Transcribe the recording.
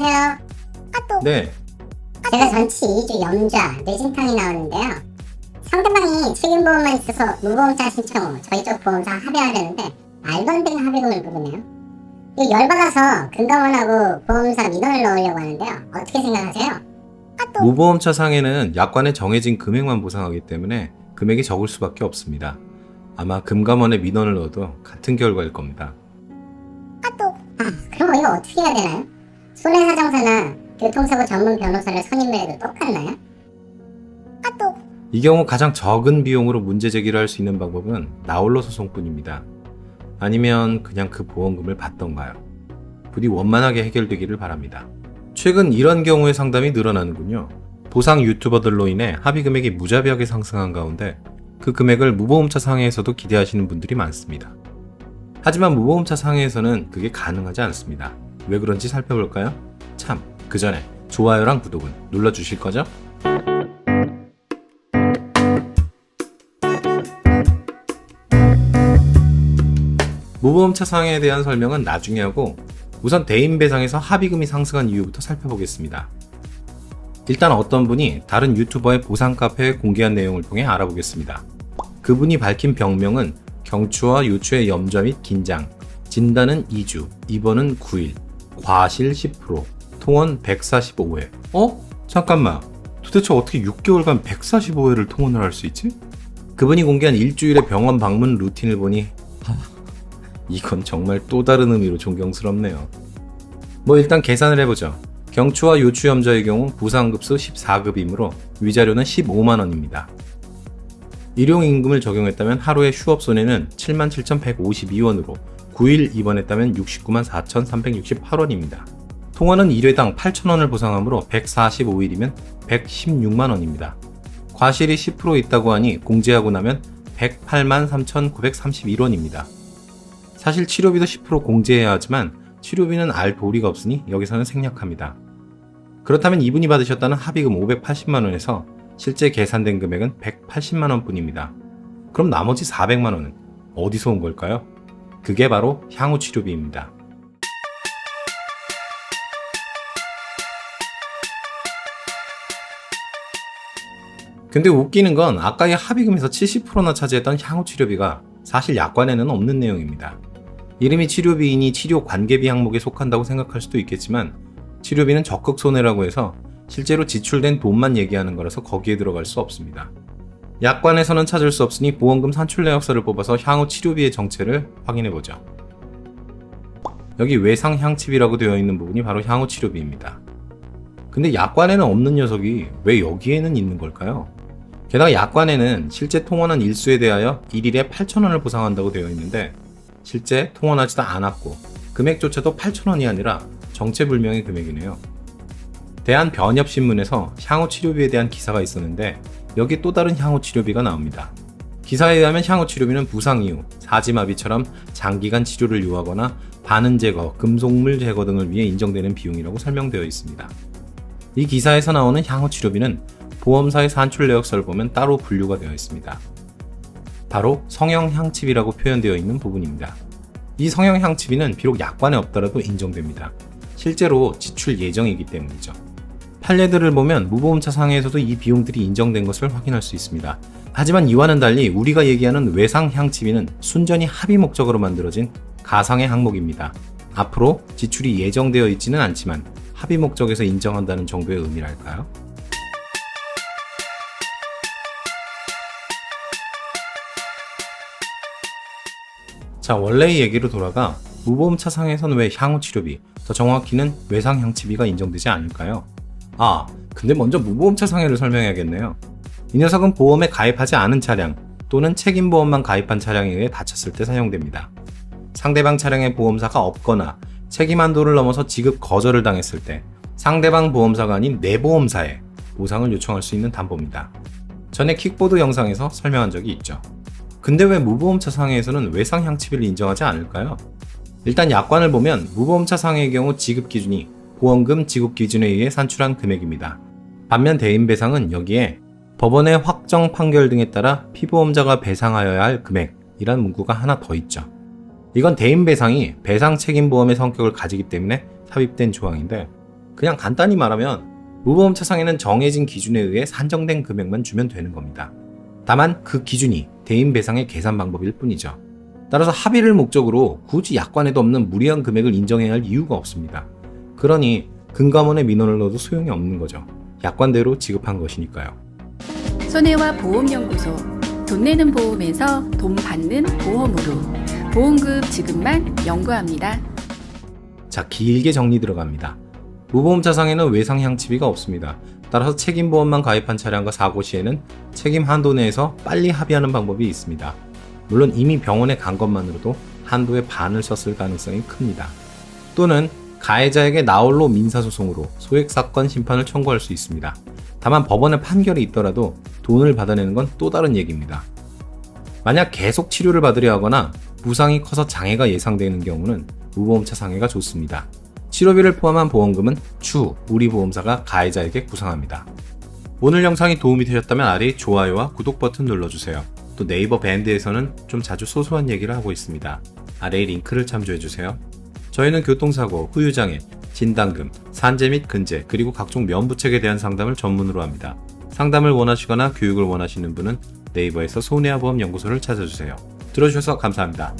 여보세요? 네, 제가 전치 2주 염좌, 뇌진탕이 나왔는데요. 상대방이 책임보험만 있어서 무보험차 신청 후 저희 쪽 보험사 합의하려는데 말도 안 되는 합의금을 부르네요. 이거 열받아서 금감원하고 보험사 민원을 넣으려고 하는데요. 어떻게 생각하세요? 무보험차 상해는 약관에 정해진 금액만 보상하기 때문에 금액이 적을 수밖에 없습니다. 아마 금감원에 민원을 넣어도 같은 결과일 겁니다. 그럼 이거 어떻게 해야 되나요? 손해사정사나 교통사고 전문 변호사를 선임을 해도 똑같나요? 이 경우 가장 적은 비용으로 문제 제기를 할 수 있는 방법은 나홀로 소송뿐입니다. 아니면 그냥 그 보험금을 받던가요. 부디 원만하게 해결되기를 바랍니다. 최근 이런 경우의 상담이 늘어나는군요. 보상 유튜버들로 인해 합의 금액이 무자비하게 상승한 가운데 그 금액을 무보험차 상해에서도 기대하시는 분들이 많습니다. 하지만 무보험차 상해에서는 그게 가능하지 않습니다. 왜 그런지 살펴볼까요? 참, 그 전에 좋아요랑 구독은 눌러주실 거죠? 무보험차 상해에 대한 설명은 나중에 하고 우선 대인배상에서 합의금이 상승한 이유부터 살펴보겠습니다. 일단 어떤 분이 다른 유튜버의 보상 카페에 공개한 내용을 통해 알아보겠습니다. 그분이 밝힌 병명은 경추와 요추의 염좌 및 긴장, 진단은 2주, 입원은 9일, 과실 10%, 통원 145회. 잠깐만. 도대체 어떻게 6개월간 145회를 통원을 할 수 있지? 그분이 공개한 일주일의 병원 방문 루틴을 보니 이건 정말 또 다른 의미로 존경스럽네요. 일단 계산을 해보죠. 경추와 요추 염좌의 경우 부상급수 14급이므로 위자료는 15만원입니다. 일용임금을 적용했다면 하루의 휴업 손해는 77,152원으로 9일 입원했다면 694,368원입니다. 통원은 1회당 8,000원을 보상하므로 145일이면 116만원입니다. 과실이 10% 있다고 하니 공제하고 나면 183,931원입니다. 사실 치료비도 10% 공제해야 하지만 치료비는 알 도리가 없으니 여기서는 생략합니다. 그렇다면 이분이 받으셨다는 합의금 580만원에서 실제 계산된 금액은 180만원 뿐입니다. 그럼 나머지 400만원은 어디서 온 걸까요? 그게 바로 향후 치료비입니다. 근데 웃기는 건 아까의 합의금에서 70%나 차지했던 향후 치료비가 사실 약관에는 없는 내용입니다. 이름이 치료비이니 치료 관계비 항목에 속한다고 생각할 수도 있겠지만 치료비는 적극 손해라고 해서 실제로 지출된 돈만 얘기하는 거라서 거기에 들어갈 수 없습니다. 약관에서는 찾을 수 없으니 보험금 산출 내역서를 뽑아서 향후 치료비의 정체를 확인해보죠. 여기 외상향치비라고 되어 있는 부분이 바로 향후 치료비입니다. 근데 약관에는 없는 녀석이 왜 여기에는 있는 걸까요? 게다가 약관에는 실제 통원한 일수에 대하여 1일에 8,000원을 보상한다고 되어 있는데 실제 통원하지도 않았고 금액조차도 8,000원이 아니라 정체불명의 금액이네요. 대한변협신문에서 향후 치료비에 대한 기사가 있었는데 여기 또 다른 향후 치료비가 나옵니다. 기사에 의하면 향후 치료비는 부상 이후 사지마비처럼 장기간 치료를 요하거나 반응 제거, 금속물 제거 등을 위해 인정되는 비용이라고 설명되어 있습니다. 이 기사에서 나오는 향후 치료비는 보험사의 산출 내역서를 보면 따로 분류가 되어 있습니다. 바로 성형향치비라고 표현되어 있는 부분입니다. 이 성형향치비는 비록 약관에 없더라도 인정됩니다. 실제로 지출 예정이기 때문이죠. 판례들을 보면 무보험차 상해에서도 이 비용들이 인정된 것을 확인할 수 있습니다. 하지만 이와는 달리 우리가 얘기하는 외상향치비는 순전히 합의 목적으로 만들어진 가상의 항목입니다. 앞으로 지출이 예정되어 있지는 않지만 합의 목적에서 인정한다는 정도의 의미랄까요? 자, 원래의 얘기로 돌아가 무보험차 상해에서는 왜 향후 치료비, 더 정확히는 외상향치비가 인정되지 않을까요? 근데 먼저 무보험차 상해를 설명해야겠네요. 이 녀석은 보험에 가입하지 않은 차량 또는 책임보험만 가입한 차량에 의해 다쳤을 때 사용됩니다. 상대방 차량의 보험사가 없거나 책임 한도를 넘어서 지급 거절을 당했을 때 상대방 보험사가 아닌 내 보험사에 보상을 요청할 수 있는 담보입니다. 전에 킥보드 영상에서 설명한 적이 있죠. 근데 왜 무보험차 상해에서는 외상향치비를 인정하지 않을까요? 일단 약관을 보면 무보험차 상해의 경우 지급 기준이 보험금 지급 기준에 의해 산출한 금액입니다. 반면 대인배상은 여기에 법원의 확정 판결 등에 따라 피보험자가 배상하여야 할 금액이란 문구가 하나 더 있죠. 이건 대인배상이 배상책임보험의 성격을 가지기 때문에 삽입된 조항인데 그냥 간단히 말하면 무보험차 상해는 정해진 기준에 의해 산정된 금액만 주면 되는 겁니다. 다만 그 기준이 대인 배상의 계산 방법일 뿐이죠. 따라서 합의를 목적으로 굳이 약관에도 없는 무리한 금액을 인정해야 할 이유가 없습니다. 그러니 금감원에 민원을 넣어도 소용이 없는 거죠. 약관대로 지급한 것이니까요. 손해와 보험연구소. 돈 내는 보험에서 돈 받는 보험으로 보험금 지급만 연구합니다. 자, 길게 정리 들어갑니다. 무보험차 상해는 외상 향치비가 없습니다. 따라서 책임보험만 가입한 차량과 사고 시에는 책임 한도 내에서 빨리 합의하는 방법이 있습니다. 물론 이미 병원에 간 것만으로도 한도의 반을 썼을 가능성이 큽니다. 또는 가해자에게 나홀로 민사소송으로 소액사건 심판을 청구할 수 있습니다. 다만 법원의 판결이 있더라도 돈을 받아내는 건 또 다른 얘기입니다. 만약 계속 치료를 받으려 하거나 부상이 커서 장애가 예상되는 경우는 무보험차 상해가 좋습니다. 치료비를 포함한 보험금은 추후 우리 보험사가 가해자에게 구상합니다. 오늘 영상이 도움이 되셨다면 아래 좋아요와 구독 버튼 눌러주세요. 또 네이버 밴드에서는 좀 자주 소소한 얘기를 하고 있습니다. 아래의 링크를 참조해주세요. 저희는 교통사고, 후유장애, 진단금, 산재 및 근제, 그리고 각종 면부책에 대한 상담을 전문으로 합니다. 상담을 원하시거나 교육을 원하시는 분은 네이버에서 손해와보험연구소를 찾아주세요. 들어주셔서 감사합니다.